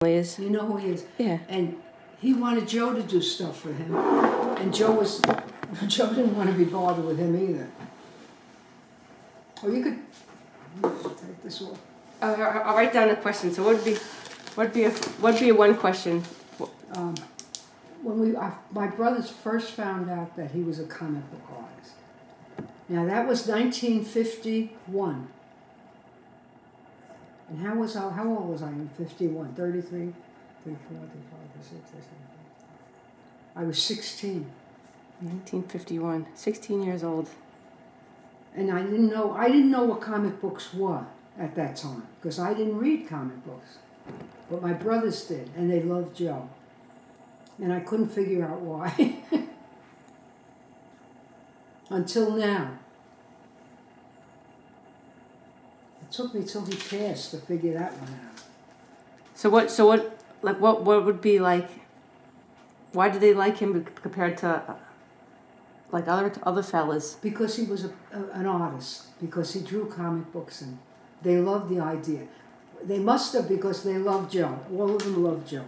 is. You know who he is? Yeah. And he wanted Joe to do stuff for him. And Joe didn't want to be bothered with him either. Or you could take this off. I'll write down the question. So what'd be a one question? When my brothers first found out that he was a comic book artist. Now that was 1951. And how old was I in 51? 33, 34, 35, 36, 37. I was 16. 1951. 16 years old. And I didn't know what comic books were at that time, because I didn't read comic books. But my brothers did, and they loved Joe. And I couldn't figure out why. Until now. It took me till he passed to figure that one out. So what would be like, why did they like him compared to like other fellas? Because he was an artist, because he drew comic books, and they loved the idea. They must have, because they loved Joe. All of them loved Joe.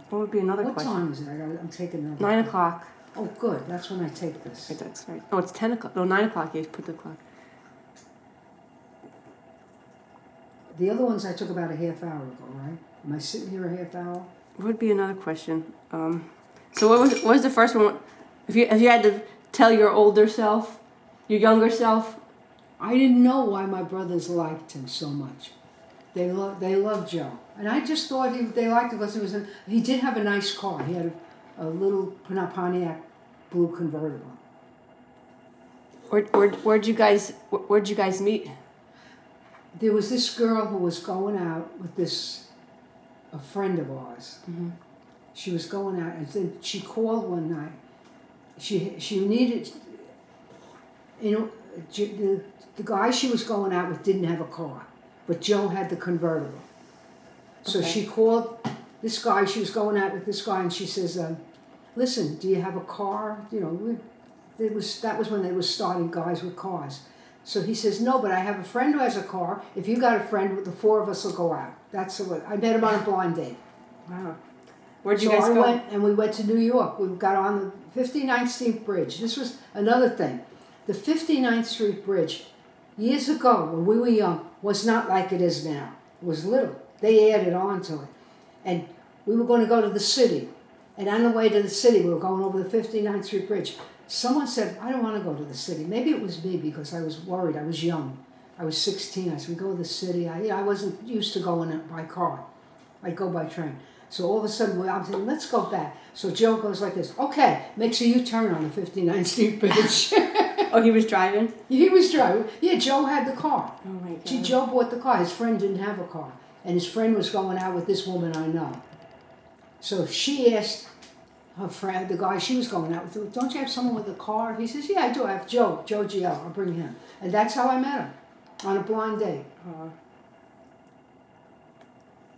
What would be another What question? time is it? I'm taking another. 9 o'clock. Oh, good. That's when I take this. Right, that's right. Oh, it's 10 o'clock. No, 9 o'clock. You put the clock. The other ones I took about a half hour ago, right? Am I sitting here a half hour? What would be another question? So what was the first one? If you had to tell your older self, your younger self. I didn't know why my brothers liked him so much. They loved Joe, and I just thought they liked him because he did have a nice car. He had a little Pontiac blue convertible. Where'd you guys meet? There was this girl who was going out with a friend of ours. Mm-hmm. She was going out, and then she called one night. She needed, the guy she was going out with didn't have a car, but Joe had the convertible. So Okay. she called this guy. She was going out with this guy, and she says, "Listen, do you have a car?" That was when they were starting guys with cars. So he says, "No, but I have a friend who has a car. If you got a friend, the four of us will go out." That's what I met him on a blind date. Wow. Where'd you So guys I go? went, and we went to New York. We got on the 59th Street Bridge. This was another thing. The 59th Street Bridge, years ago when we were young, was not like it is now. It was little. They added on to it. And we were going to go to the city. And on the way to the city, we were going over the 59th Street Bridge. Someone said, "I don't want to go to the city." Maybe it was me, because I was worried. I was young. I was 16. I said, "We go to the city." I wasn't used to going by car. I'd go by train. So all of a sudden, I'm saying, "Let's go back." So Joe goes like this. "Okay," makes a U-turn on the 59th Street Bridge. Oh, he was driving? He was driving. Yeah, Joe had the car. Oh my God. Joe bought the car. His friend didn't have a car. And his friend was going out with this woman I know. So she asked her friend, the guy she was going out with, "Don't you have someone with a car?" He says, "Yeah, I do. I have Joe GL. I'll bring him." And that's how I met him, on a blind date. Oh,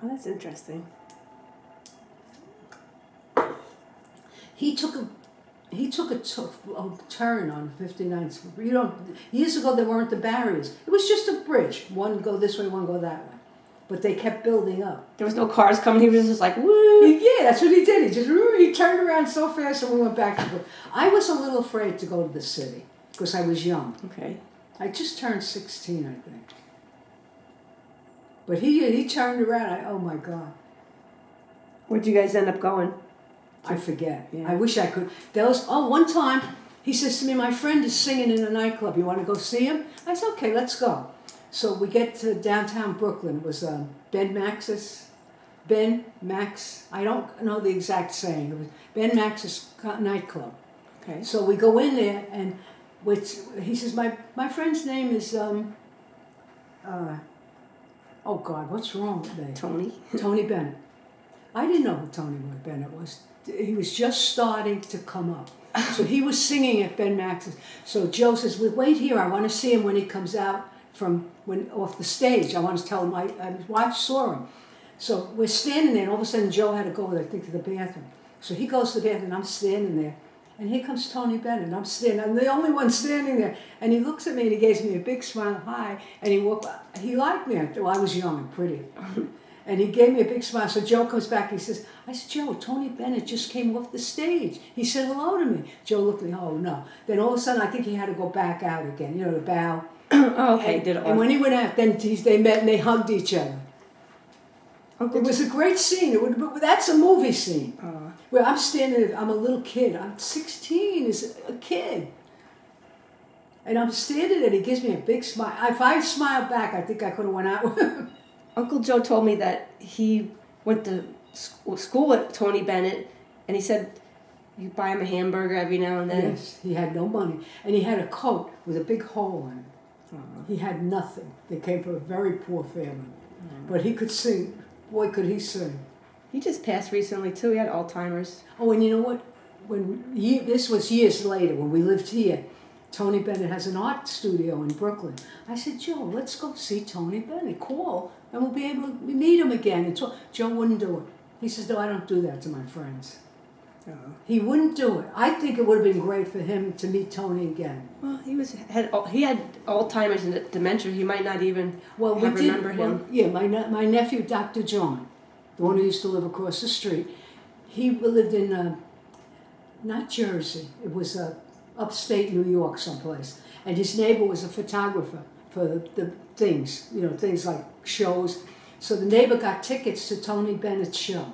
that's interesting. He took a turn on 59th Street. Years ago there weren't the barriers. It was just a bridge. One go this way, one go that way. But they kept building up. There was no cars coming. He was just like, woo. Yeah, that's what he did. He turned around so fast, and we went back to. I was a little afraid to go to the city because I was young. Okay. I just turned 16, I think. But he turned around. Oh my God. Where'd you guys end up going? I forget. Yeah. I wish I could. One time he says to me, "My friend is singing in a nightclub. You want to go see him?" I said, "Okay, let's go." So we get to downtown Brooklyn. It was Ben Max. I don't know the exact saying. It was Ben Max's nightclub. Okay. So we go in there, and he says, my friend's name is oh God, what's wrong with me? Tony Bennett. I didn't know who Tony Bennett was. He was just starting to come up. So he was singing at Ben Max's. So Joe says, "Well, wait here. I want to see him when he comes out off the stage. I want to tell him I saw him." So we're standing there, and all of a sudden Joe had to go, I think, to the bathroom. So he goes to the bathroom, and I'm standing there. And here comes Tony Bennett. And I'm standing. I'm the only one standing there. And he looks at me and he gives me a big smile, hi. And he liked me. Well, I was young and pretty. And he gave me a big smile. So Joe comes back. He says, I said, Joe, Tony Bennett just came off the stage. He said hello to me. Joe looked at me, oh, no. Then all of a sudden, I think he had to go back out again, you know, to bow. Oh, okay. And when he went out, then they met and they hugged each other. It was a great scene. That's a movie scene. Where I'm standing there, I'm a little kid. I'm 16 as a kid. And I'm standing there and he gives me a big smile. If I smiled back, I think I could have went out with him. Uncle Joe told me that he went to school with Tony Bennett, and he said you buy him a hamburger every now and then. Yes, he had no money. And he had a coat with a big hole in it. He had nothing. They came from a very poor family. But he could sing. Boy, could he sing. He just passed recently, too. He had Alzheimer's. Oh, and you know what? This was years later when we lived here. Tony Bennett has an art studio in Brooklyn. I said, Joe, let's go see Tony Bennett. Call, and we'll be able to meet him again. And Joe wouldn't do it. He says, no, I don't do that to my friends. He wouldn't do it. I think it would have been great for him to meet Tony again. Well, he had Alzheimer's and dementia. He might not even remember him. Well, yeah, my nephew, Dr. John, the one who used to live across the street, he lived in, not Jersey, it was upstate New York someplace. And his neighbor was a photographer for the things, you know, things like shows. So the neighbor got tickets to Tony Bennett's show.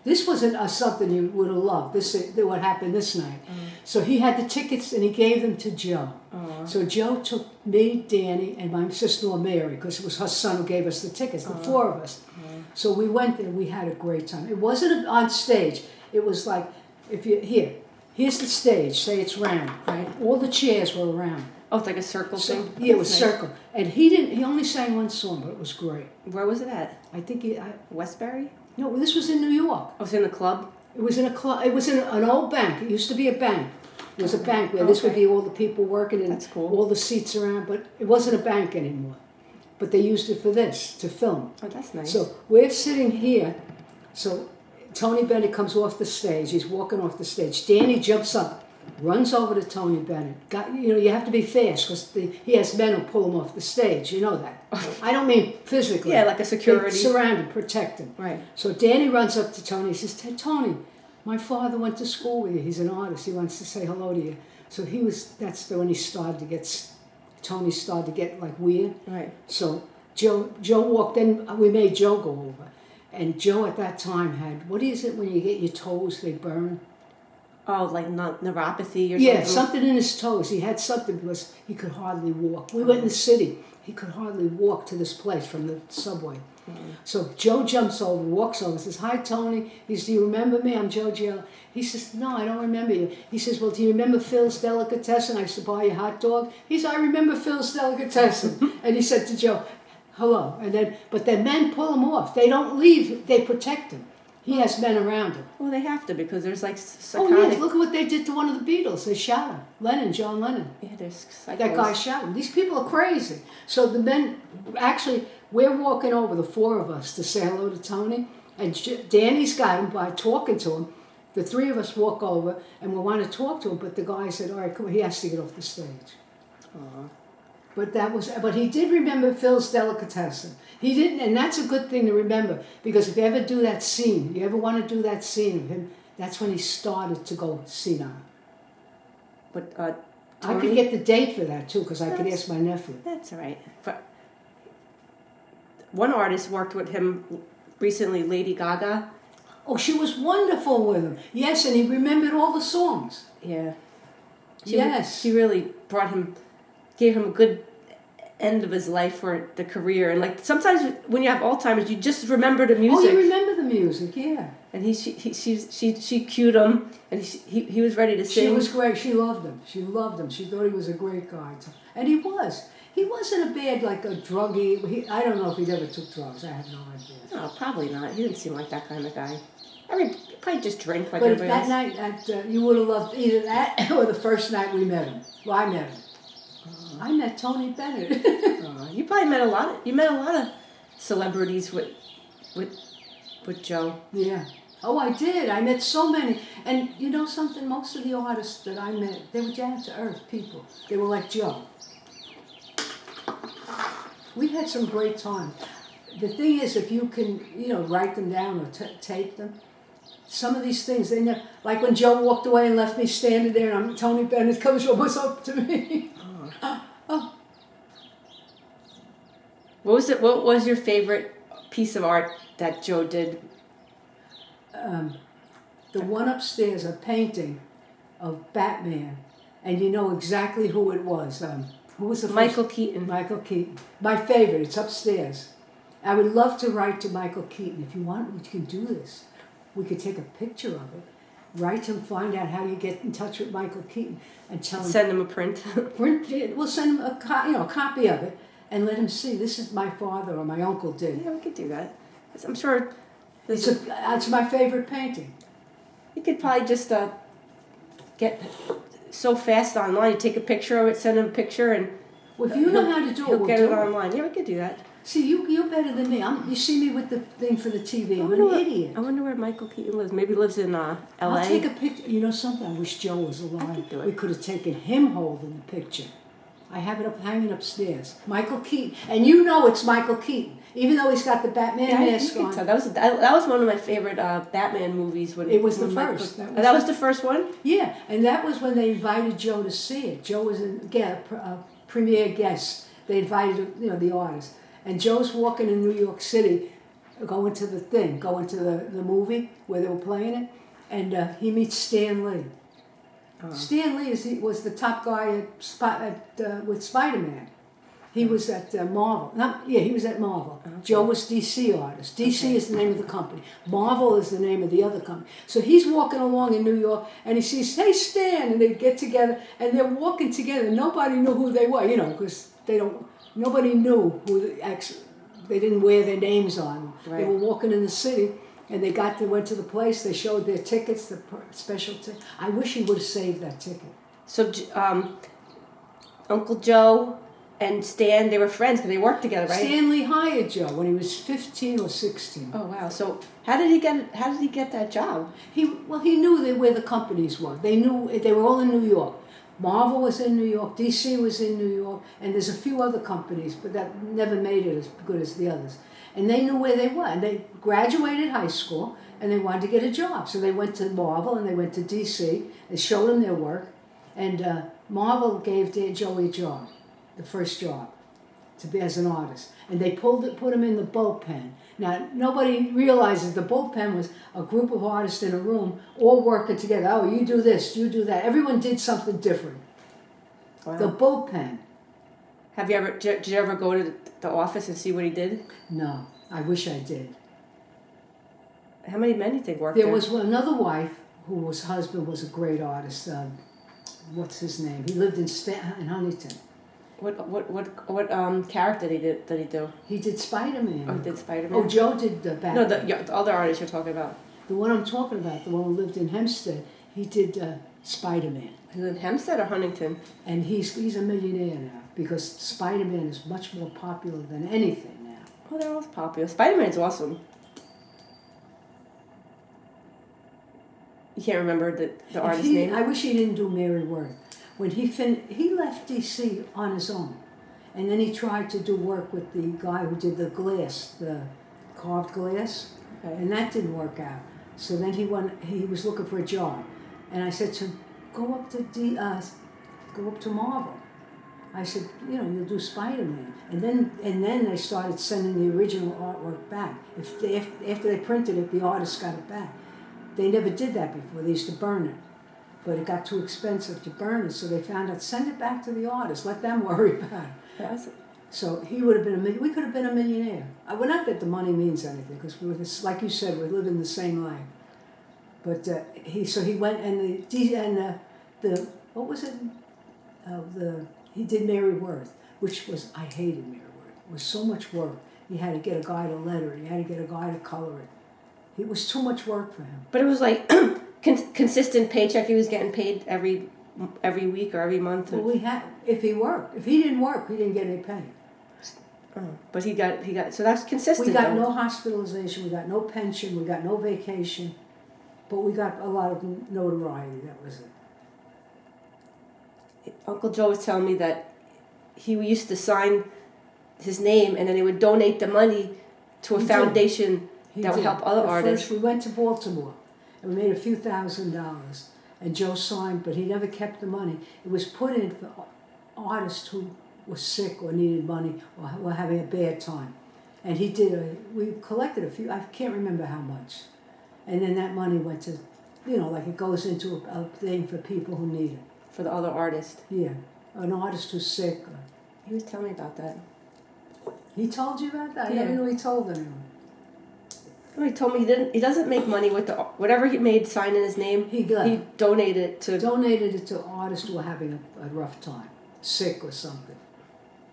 This wasn't something you would have loved. What happened this night. So he had the tickets and he gave them to Joe. So Joe took me, Danny, and my sister-in-law Mary, because it was her son who gave us the tickets, the four of us. So we went there. We had a great time. It wasn't on stage. It was like, here's the stage. Say it's round, right? All the chairs were around. Oh, it's like a circle thing? Yeah, it was circle. And he only sang one song, but it was great. Where was it at? I think Westbury? No, this was in New York. Oh, it was in the club? It was in a club. It was in an old bank. It used to be a bank. It was a bank where this would be all the people working and that's cool. All the seats around, but it wasn't a bank anymore. But they used it for this, to film. Oh, that's nice. So we're sitting here. So Tony Bennett comes off the stage. He's walking off the stage. Danny jumps up, runs over to Tony Bennett. You have to be fast because he has men who pull him off the stage. You know that. I don't mean physically. Yeah, like a security. They surround him, protect him. Right. So Danny runs up to Tony. He says, Tony, my father went to school with you. He's an artist. He wants to say hello to you. So that's when Tony started to get like weird. Right. So Joe walked in. We made Joe go over. And Joe at that time had, what is it when you get your toes, they burn? Oh, like neuropathy or something? Yeah, something in his toes. He had something because he could hardly walk. We went in the city. He could hardly walk to this place from the subway. So Joe jumps over, walks over, says, hi, Tony. He says, do you remember me? I'm Joe Giello. He says, no, I don't remember you. He says, well, do you remember Phil's Delicatessen? I used to buy you a hot dog. He said, I remember Phil's Delicatessen. And he said to Joe, hello. But the men pull him off. They don't leave. They protect him. He has men around him. Well, they have to because there's like psychotic... Oh, yes. Look at what they did to one of the Beatles. They shot him. John Lennon. Yeah, there's psychos. That guy shot him. These people are crazy. So the men, actually, we're walking over, the four of us, to say hello to Tony. And Danny's got him by talking to him. The three of us walk over and we want to talk to him. But the guy said, all right, come on. He has to get off the stage. But he did remember Phil's Delicatessen. He didn't, and that's a good thing to remember, because if you ever do that scene, you ever want to do that scene of him, that's when he started to go senile. But I could get the date for that too, because I could ask my nephew. That's all right. One artist worked with him recently, Lady Gaga. Oh, she was wonderful with him. Yes, and he remembered all the songs. Yeah. She really gave him a good end of his life for the career. And like sometimes when you have Alzheimer's, you just remember the music. Oh, you remember the music, yeah. And she cued him, and he was ready to sing. She was great. She loved him. She loved him. She thought he was a great guy, and he was. He wasn't a bad, like a druggie. I don't know if he ever took drugs. I have no idea. No, probably not. He didn't seem like that kind of guy. I mean, probably just drink like but everybody else. But that night, you would have loved either that or the first night we met him. Well, I met him. I met Tony Bennett. You probably met a lot. You met a lot of celebrities with Joe. Yeah. Oh, I did. I met so many. And you know something? Most of the artists that I met, they were down to earth people. They were like Joe. We had some great time. The thing is, if you can, write them down or tape them, some of these things, they never, like when Joe walked away and left me standing there, and Tony Bennett comes almost up to me. Oh. What was your favorite piece of art that Joe did? The one upstairs, a painting of Batman, and you know exactly who it was. Who was the first? Michael Keaton. Michael Keaton. My favorite. It's upstairs. I would love to write to Michael Keaton. If you want, we can do this. We could take a picture of it, write him, find out how you get in touch with Michael Keaton, and tell him. Send him a print. We'll send him a copy of it, and let him see. This is my father or my uncle did. Yeah, we could do that. I'm sure. It's my favorite painting. You could probably just get so fast online. You take a picture of it, send him a picture, and well, if you know how to do it, we'll get it online. Yeah, we could do that. See, you're better than me. You see me with the thing for the TV. I'm an idiot. I wonder where Michael Keaton lives. Maybe he lives in L.A. I'll take a picture. You know something? I wish Joe was alive. I could do it. We could have taken him holding the picture. I have it hanging upstairs. Michael Keaton. And you know it's Michael Keaton. Even though he's got the Batman mask on. That was one of my favorite Batman movies. It was the first. That was the first one? Yeah, and that was when they invited Joe to see it. Joe was a premier guest. They invited the artists. And Joe's walking in New York City, going to the movie where they were playing it, and he meets Stan Lee. Stan Lee was the top guy with Spider-Man. He was at Marvel. He was at Marvel. Okay. Joe was DC artist. DC is the name of the company. Marvel is the name of the other company. So he's walking along in New York, and he sees, hey, Stan, and they get together, and they're walking together. Nobody knew who they were, because nobody knew they didn't wear their names on them. Right. They were walking in the city, and they went to the place, they showed their tickets, the special ticket. I wish he would have saved that ticket. So Uncle Joe and Stan, they were friends because they worked together, right? Stanley hired Joe when he was 15 or 16. Oh wow! So how did he get that job? He knew where the companies were. They knew they were all in New York. Marvel was in New York, DC was in New York, and there's a few other companies, but that never made it as good as the others. And they knew where they were. And they graduated high school, and they wanted to get a job. So they went to Marvel, and they went to DC. They showed them their work. And Marvel gave Joey a job, the first job, to be as an artist. And they put him in the bullpen. Now, nobody realizes the bullpen was a group of artists in a room all working together. Oh, you do this, you do that. Everyone did something different. Wow. The bullpen. Did you ever go to the office and see what he did? No, I wish I did. How many men do you think worked there? There was another wife whose husband was a great artist. What's his name? He lived in Huntington. What character did he do? He did Spider-Man. Oh, he did Spider-Man? Oh, Joe did the Batman. No, the other artist you're talking about. The one I'm talking about, the one who lived in Hempstead, he did Spider-Man. He lived in Hempstead or Huntington? And he's a millionaire now because Spider-Man is much more popular than anything now. Oh, they're all popular. Spider-Man's awesome. You can't remember the artist's name? I wish he didn't do Mary Worth. When he left D.C. on his own, and then he tried to do work with the guy who did the glass, the carved glass, and that didn't work out. So then he was looking for a job, and I said to him, go up to Marvel. I said, you'll do Spider-Man, and then they started sending the original artwork back. After they printed it, the artist got it back. They never did that before. They used to burn it. But it got too expensive to burn it, so they found out, send it back to the artist, let them worry about it. Yes. So he would have been we could have been a millionaire. Well, not that the money means anything, because like you said, we're living the same life. But he went, and what was it? He did Mary Worth, which was, I hated Mary Worth. It was so much work. He had to get a guy to letter it. He had to get a guy to color it. It was too much work for him. But it was like consistent paycheck. He was getting paid every week or every month. Well, if he worked. If he didn't work, he didn't get any pay. Oh, but he got so that's consistent. We got no hospitalization. We got no pension. We got no vacation. But we got a lot of notoriety, that was it. Uncle Joe was telling me that he used to sign his name and then he would donate the money to a foundation that would help other artists. First, we went to Baltimore and we made a few $1,000s. And Joe signed, but he never kept the money. It was put in for artists who were sick or needed money or were having a bad time. And we collected a few, I can't remember how much. And then that money went to, like it goes into a thing for people who need it. For the other artist. Yeah, an artist who's sick. He was telling me about that. He told you about that? I Yeah. never knew he told anyone. He told me he doesn't make money with whatever he made signing his name. He donated it to Artists who were having a rough time, sick or something.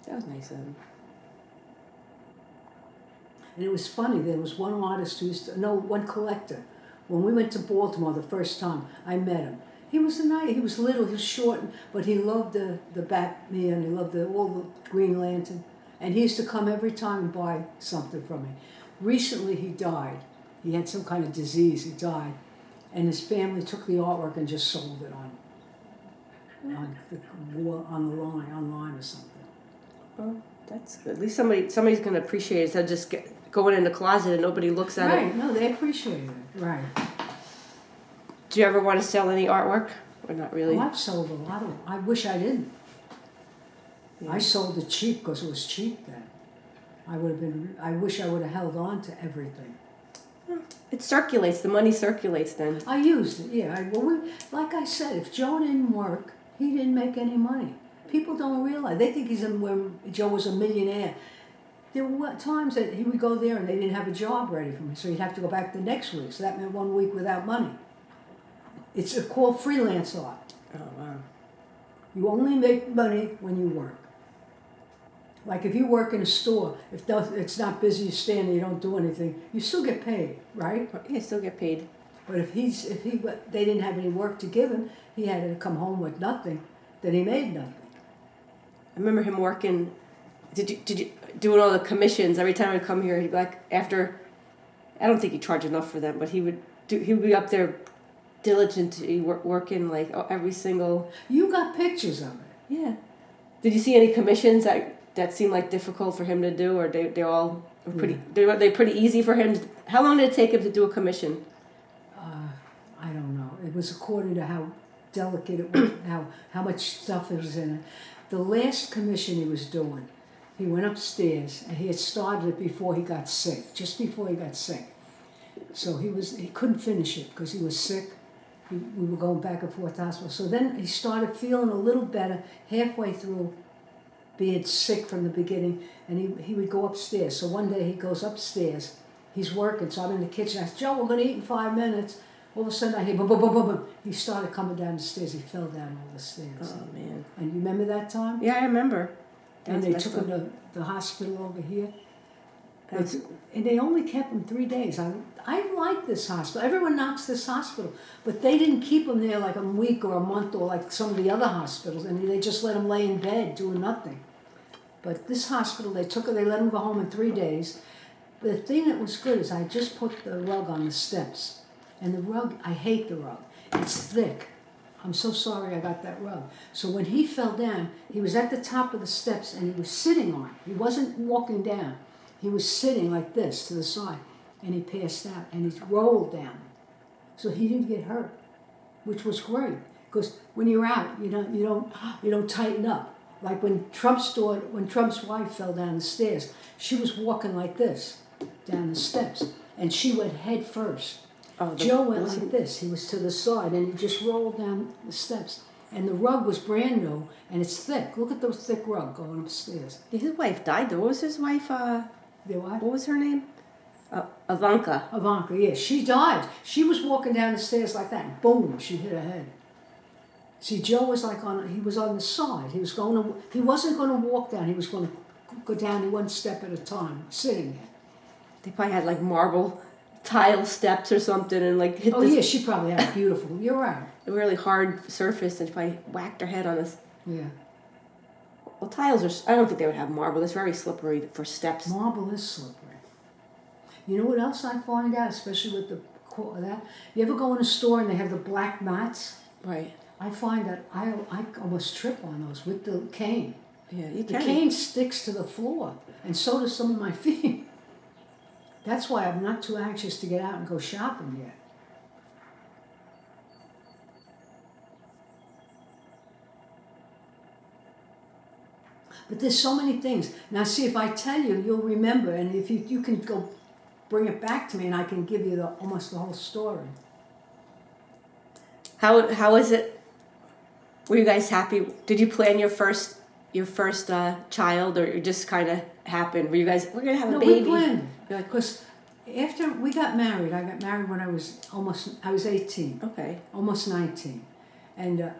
That was nice of him. And it was funny. There was one artist one collector. When we went to Baltimore the first time, I met him. He was he was little, he was short, but he loved the Batman. He loved all the Green Lantern, and he used to come every time and buy something from me. Recently, he died. He had some kind of disease. He died, and his family took the artwork and just sold it online or something. Well, that's good. At least somebody's going to appreciate it instead of just going in the closet and nobody looks at it. Right? No, they appreciate it. Right. Do you ever want to sell any artwork, or not really? Well, I've sold a lot of. I wish I didn't. Yeah. I sold it cheap because it was cheap then. I wish I would have held on to everything. It circulates. The money circulates then. I used it, yeah. Like I said, if Joe didn't work, he didn't make any money. People don't realize. They think when Joe was a millionaire. There were times that he would go there and they didn't have a job ready for me, so he'd have to go back the next week. So that meant 1 week without money. It's called freelance art. Oh, wow. You only make money when you work. Like if you work in a store, if it's not busy, you stand there, you don't do anything, you still get paid, right? Yeah, still get paid. But if they didn't have any work to give him, he had to come home with nothing, then he made nothing. I remember him working. Did you doing all the commissions every time I'd come here? He'd be like after. I don't think he charged enough for them, but he would be up there diligently working like every single. You got pictures of it. Yeah. Did you see any commissions that seemed like difficult for him to do, or they all were pretty? Yeah. They pretty easy for him. How long did it take him to do a commission? I don't know. It was according to how delicate it was, how much stuff was in it. The last commission he was doing, he went upstairs and he had started it before he got sick, just before he got sick. So he couldn't finish it because he was sick. We were going back and forth to the hospital. So then he started feeling a little better halfway through being sick from the beginning, and he would go upstairs. So one day he goes upstairs, he's working, so I'm in the kitchen. I said, Joe, we're going to eat in 5 minutes. All of a sudden I hear boom, boom, boom, boom, boom. He started coming down the stairs. He fell down all the stairs. Oh, man. And you remember that time? Yeah, I remember. And they took him to the hospital over here. And they only kept him 3 days. I like this hospital. Everyone knocks this hospital. But they didn't keep him there like a week or a month or like some of the other hospitals. I mean, they just let him lay in bed doing nothing. But this hospital, they let him go home in 3 days. But the thing that was good is I just put the rug on the steps. And the rug, I hate the rug. It's thick. I'm so sorry I got that rug. So when he fell down, he was at the top of the steps and he was sitting on it. He wasn't walking down. He was sitting like this to the side. And he passed out and he rolled down. So he didn't get hurt, which was great. Because when you're out, you don't tighten up. Like when Trump's wife fell down the stairs, she was walking like this down the steps. And she went head first. Joe went like this. He was to the side, and he just rolled down the steps. And the rug was brand new, and it's thick. Look at those thick rug going upstairs. His wife died, though. What was his wife? What was her name? Ivanka. Ivanka, yeah. She died. She was walking down the stairs like that, and boom, she hit her head. See, Joe was he was on the side. He wasn't going to walk down. He was going to go down one step at a time, sitting there. They probably had like marble tile steps or something and like hit yeah, she probably had beautiful. You're right. A really hard surface and probably whacked her head on this. Yeah. Well, tiles I don't think they would have marble. It's very slippery for steps. Marble is slippery. You know what else I find out, especially with the that. You ever go in a store and they have the black mats? Right. I find that I almost trip on those with the cane. Yeah, you The can. cane sticks to the floor, and so do some of my feet. That's why I'm not too anxious to get out and go shopping yet. But there's so many things. Now see, if I tell you, you'll remember, and if you can go bring it back to me and I can give you almost the whole story. How is it? Were you guys happy? Did you plan your first child, or it just kind of happened? Were you guys, we're gonna have a baby? No, we planned it. You're like, Because after we got married, I got married when I was 18, okay. almost 19. And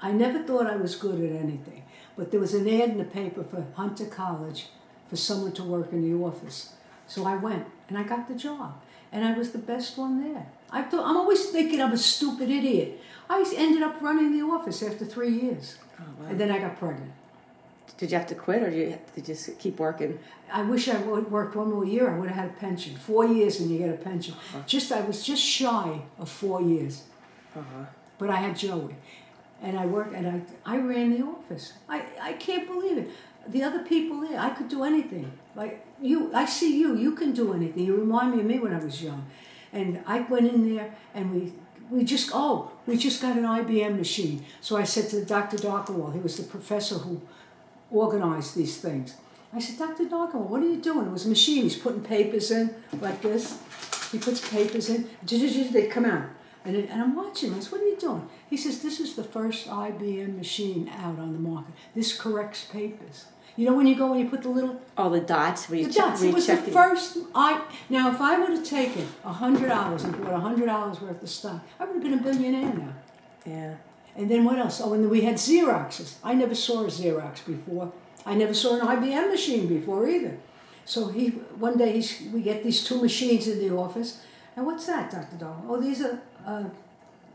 I never thought I was good at anything. But there was an ad in the paper for Hunter College for someone to work in the office. So I went, and I got the job. And I was the best one there. I'm always thinking I'm a stupid idiot. I ended up running the office after 3 years. Oh, wow. And then I got pregnant. Did you have to quit, or did you have to just keep working? I wish I would worked one more year. I would have had a pension. 4 years and you get a pension. I was just shy of 4 years. But I had Joey. And I worked, and I ran the office. I can't believe it. The other people there, I could do anything. Like you, I see you can do anything. You remind me of me when I was young. And I went in there, and we just got an IBM machine. So I said to Dr. Darkewall, he was the professor who organized these things. I said, Dr. Darkewall, what are you doing? It was a machine. He's putting papers in like this. He puts papers in. They come out. And I'm watching him. I said, what are you doing? He says, this is the first IBM machine out on the market. This corrects papers. You know when you go and you put the little... Oh, the dots? Where you the dots. It was the first... Now, if I would have taken $100 and bought $100 worth of stock, I would have been a billionaire now. Yeah. And then what else? Oh, and then we had Xeroxes. I never saw a Xerox before. I never saw an IBM machine before either. So one day we get these two machines in the office. And what's that, Dr. Dahl? Oh, these are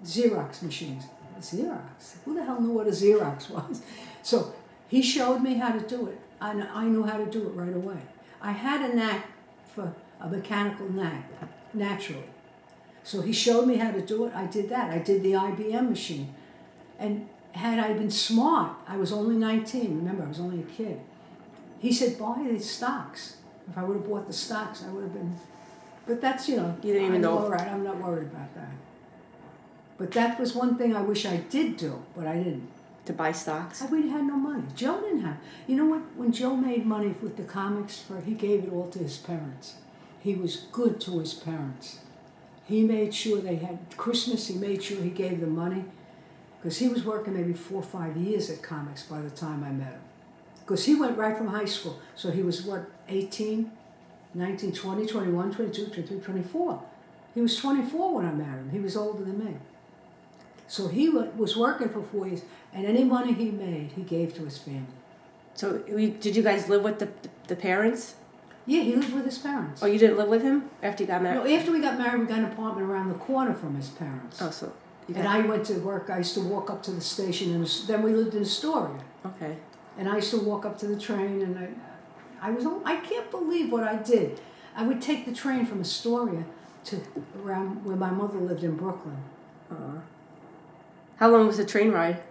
Xerox machines. Xerox? Who the hell knew what a Xerox was? So he showed me how to do it. And I knew how to do it right away. I had a knack for a mechanical knack, naturally. So he showed me how to do it. I did that. I did the IBM machine. And had I been smart, I was only 19. Remember, I was only a kid. He said, buy these stocks. If I would have bought the stocks, I would have been... But that's, you didn't even know. All right, I'm not worried about that. But that was one thing I wish I did do, but I didn't. To buy stocks? I really had no money. Joe didn't have. You know what? When Joe made money with the comics, he gave it all to his parents. He was good to his parents. He made sure they had Christmas. He made sure he gave them money. Because he was working maybe 4 or 5 years at comics by the time I met him. Because he went right from high school. So he was, 18, 19, 20, 21, 22, 23, 24. He was 24 when I married him. He was older than me. So he was working for 4 years, and any money he made, he gave to his family. So did you guys live with the parents? Yeah, he lived with his parents. Oh, you didn't live with him after you got married? No, after we got married, we got an apartment around the corner from his parents. Oh, so... And I went to work. I used to walk up to the station, and then we lived in Astoria. Okay. And I used to walk up to the train, and I can't believe what I did. I would take the train from Astoria to around where my mother lived in Brooklyn. How long was the train ride?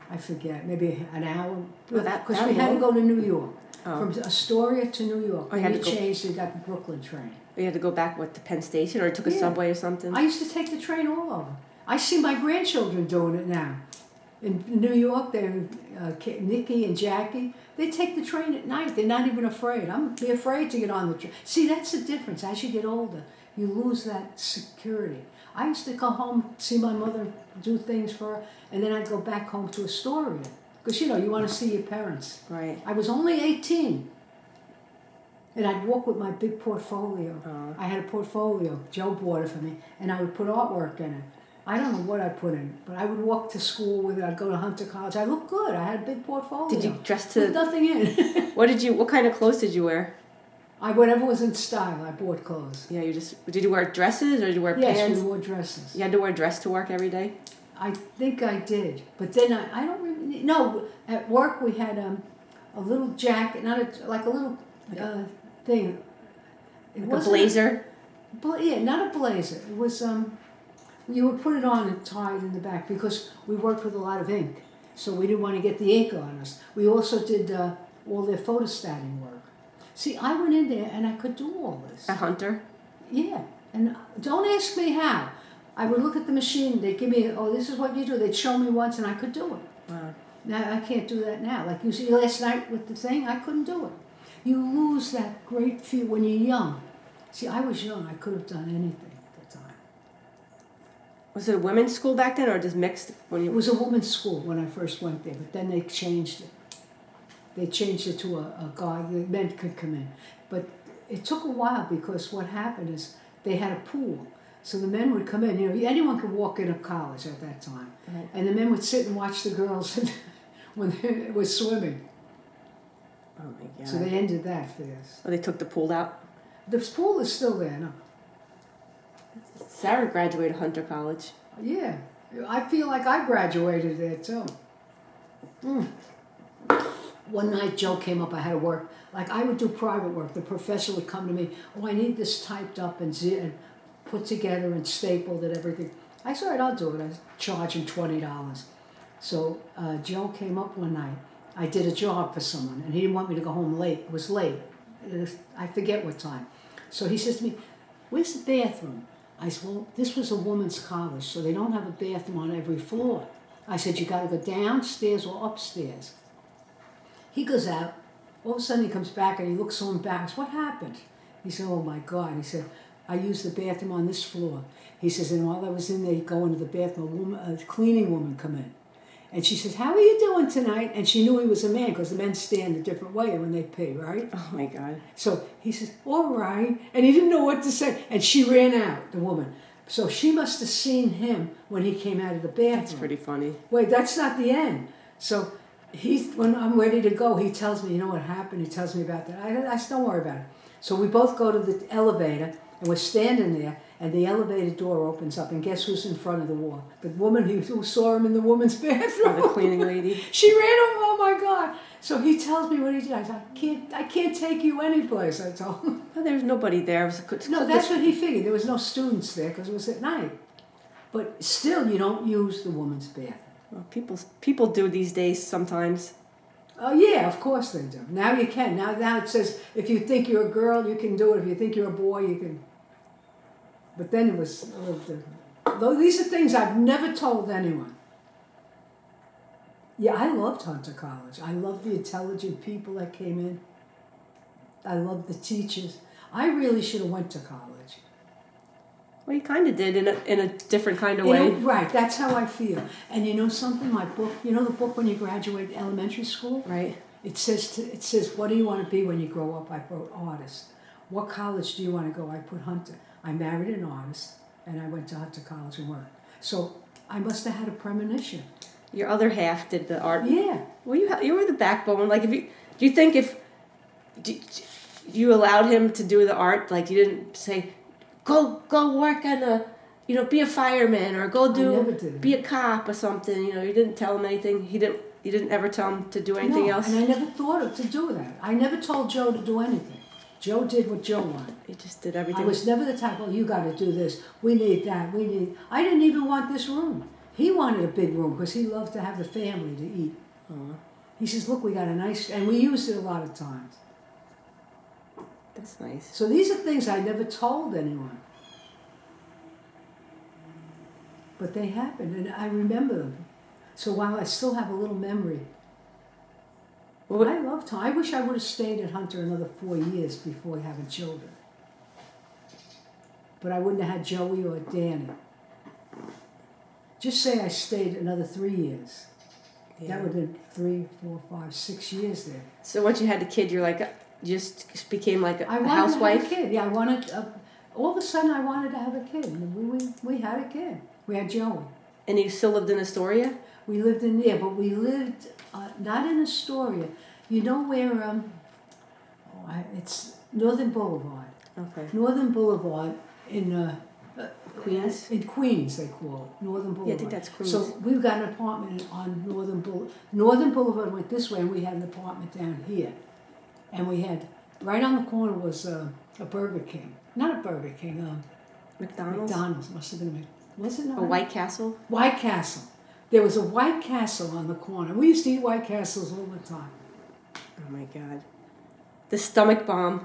I forget, maybe an hour. That Because we had to go to New York. Oh. From Astoria to New York. Oh, you And had we to go- changed and got the Brooklyn train. You had to go back, to Penn Station, or took a Yeah. subway or something? I used to take the train all over. I see my grandchildren doing it now. In New York, they're Nikki and Jackie. They take the train at night. They're not even afraid. I'm be afraid to get on the train. See, that's the difference. As you get older, you lose that security. I used to go home, see my mother do things for her, and then I'd go back home to Astoria. Because, you want to see your parents. Right. I was only 18. And I'd walk with my big portfolio. I had a portfolio. Joe bought it for me. And I would put artwork in it. I don't know what I put in, but I would walk to school with it. I'd go to Hunter College. I looked good. I had a big portfolio. Did you dress With nothing in. What kind of clothes did you wear? Whatever was in style, I bought clothes. Yeah, did you wear dresses, or did you wear pants? Yes, we wore dresses. You had to wear a dress to work every day? I think I did. But then I don't really... No, at work we had a little jacket, like a little thing. Like a blazer? Yeah, not a blazer. It was you would put it on and tie it in the back because we worked with a lot of ink, so we didn't want to get the ink on us. We also did all their photostating work. See, I went in there and I could do all this. A hunter? Yeah, and don't ask me how. I would look at the machine. They'd give me, oh, this is what you do. They'd show me once, and I could do it. Wow. Now I can't do that now. Like you see last night with the thing, I couldn't do it. You lose that great feel when you're young. See, I was young. I could have done anything at the time. Was it a women's school back then, or just mixed when you? It was a women's school when I first went there, but then they changed it. They changed it to a guy. The men could come in, but it took a while because what happened is they had a pool. So the men would come in. You know, anyone could walk into college at that time, Right. and the men would sit and watch the girls when they were swimming. Oh my God. So they ended that fast. Oh, they took the pool out. The pool is still there, no? Sarah graduated Hunter College. Yeah, I feel like I graduated there too. One night Joe came up, I had to work. Like I would do private work. The professor would come to me, oh, I need this typed up and put together and stapled and everything. I said, all right, I'll do it. I charge him $20. So Joe came up one night. I did a job for someone, and he didn't want me to go home late. It was late. I forget what time. So he says to me, where's the bathroom? I said, well, this was a woman's college, so they don't have a bathroom on every floor. I said, you got to go downstairs or upstairs. He goes out. All of a sudden he comes back and he looks so embarrassed. What happened? He said, oh my God. He said, I used the bathroom on this floor. He says, and while I was in there going to the bathroom, a cleaning woman come in. And she says, how are you doing tonight? And she knew he was a man because the men stand a different way when they pee, right? Oh my God. So he says, all right. And he didn't know what to say. And she ran out, the woman. So she must have seen him when he came out of the bathroom. That's pretty funny. Wait, that's not the end. So when I'm ready to go, he tells me, you know what happened? He tells me about that. I said, don't worry about it. So we both go to the elevator, and we're standing there, and the elevator door opens up, and guess who's in front of the wall? The woman who saw him in the woman's bathroom. Oh, the cleaning lady. She ran over, oh my God. So he tells me what he did. I said, I can't take you anyplace, I told him. Well, there's nobody there. No, that's what he figured. There was no students there because it was at night. But still, you don't use the woman's bathroom. Well, people do these days sometimes. Oh, yeah, of course they do. Now you can. Now it says if you think you're a girl, you can do it. If you think you're a boy, you can. But then it was a little different. Though these are things I've never told anyone. Yeah, I loved Hunter College. I loved the intelligent people that came in. I loved the teachers. I really should have went to college. Well, you kind of did in a different kind of way. Right, that's how I feel. And you know something? My book, you know the book when you graduate elementary school? Right. It says, what do you want to be when you grow up? I wrote artist. What college do you want to go? I put Hunter. I married an artist, and I went to Hunter College and worked. So I must have had a premonition. Your other half did the art. Yeah. Well, you were the backbone. Like, do you think if you allowed him to do the art, like you didn't say, go work on be a fireman or be a cop or something. You didn't tell him anything. You didn't ever tell him to do anything else. And I never thought to do that. I never told Joe to do anything. Joe did what Joe wanted. He just did everything. I was never the type, you got to do this. We need that. I didn't even want this room. He wanted a big room because he loved to have the family to eat. He says, look, we got a nice, and we used it a lot of times. That's nice. So these are things I never told anyone. But they happened, and I remember them. So while I still have a little memory, I loved him. I wish I would have stayed at Hunter another 4 years before having children. But I wouldn't have had Joey or Danny. Just say I stayed another 3 years. Yeah. That would have been 3, 4, 5, 6 years there. So once you had the kid, you're like, just became like a housewife? I wanted to have a kid. Yeah, I wanted, all of a sudden I wanted to have a kid. And we had a kid. We had Joey. And you still lived in Astoria? We lived but we lived not in Astoria. You know where, it's Northern Boulevard. Okay. Northern Boulevard in Queens? In Queens, they call it. Northern Boulevard. Yeah, I think that's Queens. So we've got an apartment on Northern Boulevard. Northern Boulevard went this way, and we had an apartment down here. And we had, right on the corner was A Burger King. Not a Burger King. McDonald's? McDonald's must have been. Was it not? A White Castle? White Castle. There was a White Castle on the corner. We used to eat White Castles all the time. Oh my God. The stomach bomb.